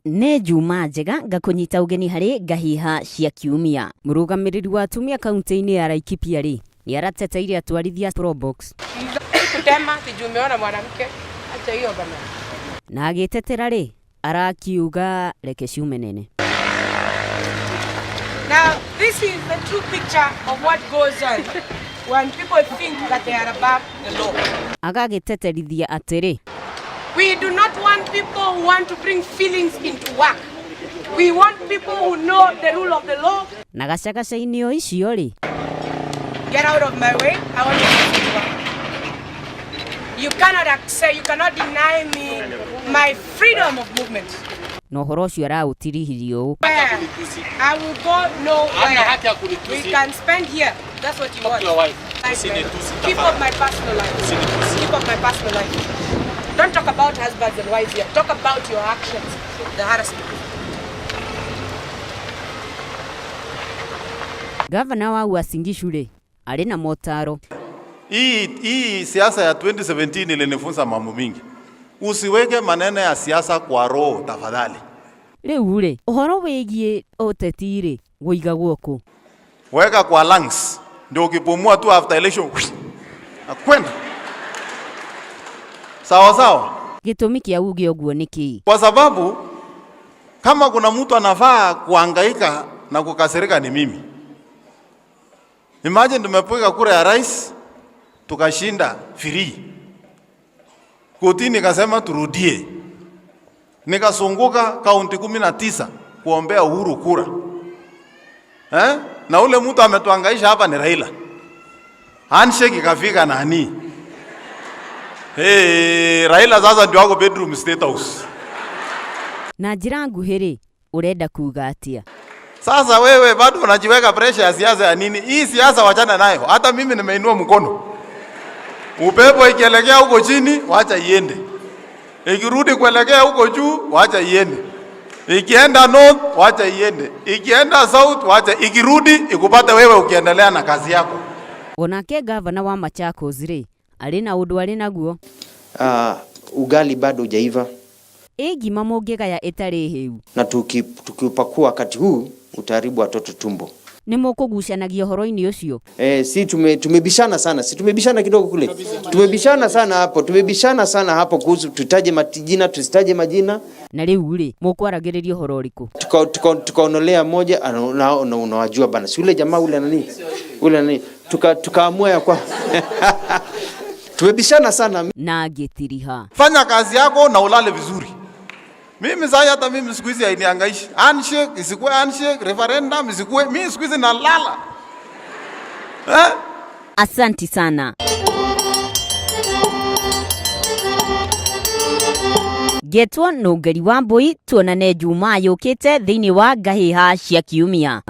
Ne juma njega ngakunyita ugeni hari ngahiha cia kiumia. Murugamiriri wa atumia kaunti-ini ya Laikipia ri ni arateteire atwarithia Probox kutema tijumeona mwanamke acha hiyo bana. Na agitetera ri arakiuga reke ciume nene. Now this is the true picture of what goes on when people think that they are above the law. Agagiteterithia atiri, we do not want people who want to bring feelings into work. We want people who know the rule of the law. Na gacagaca-ini o icio ri, get out of my way. I want to do work. You cannot accept, you cannot deny me my freedom of movement. No horo cio arautirihirio. I will go nowhere. We can spend here. That's what you want. Keep up my personal life. Keep up my personal life. Don't talk about husbands and wives here. Talk about your actions. The harassment. Gavana wa Uasin Gishu ri ari na motaro. Hii siasa ya 2017 ilinifunza mambo mingi. Usiweke maneno ya siasa kwa roho tafadhali. Riu ri uhoro wigie uteti ri guigagwo ku. Weka kwa lungs ndio ukipumua tu after election. Akwenda. Sawa sawa. Gitumi kia uge oguo niki. Kwa sababu kama kuna mtu anafaa kuhangaika na kukasirika ni mimi. Imagine tumepiga kura ya rais tukashinda free. Kotini kasema turudie. Nikasunguka kaunti 19 kuombea Uhuru kura. Na ule mtu ametuhangaisha hapa ni Raila. Handshake ikafika nani? Raila sasa ndio wako bedroom state house. Na njira nguhiri urenda kuga atia? Sasa wewe bado unajiweka pressure ya siasa ya nini? Hii siasa wachana nayo. Hata mimi nimeinua mkono. Upepo ikielekea huko chini, wacha iende. Ikirudi kuelekea huko juu, wacha iende. Ikienda north, wacha iende. Ikienda south, wacha ikirudi ikupate wewe ukiendelea na kazi yako. Onake gavana wa Machakos ri ari na undu ari naguo. Ugali bado hujaiva. Ngima mungigaya itari hiu. Na tukiupakua wakati huu utaharibu watoto tumbo. Ni mukugucanagia horo-ini ucio? Si tumebishana sana. Si tumebishana kidogo kule. Tumebishana sana hapo. Tumebishana sana hapo kuhusu tutaje majina, tusitaje majina. Na riu ri mukwaragiririo horo uriku? Tukaonolea moja unawajua bana. Si ule jamaa ule nani? Ule nani? Tukaamua ya kwa tumebishana sana na gitiriha. Fanya kazi yako na ulale vizuri. Mimi sasa hata mimi siku hizi hainiangaishi. Handshake isikuwe handshake, referendum isikuwe, mimi siku hizi nalala. Asanti sana. Getwo no ngari wa mbui tuonane Jumaa yukite thiini wa ngahiha cia kiumia.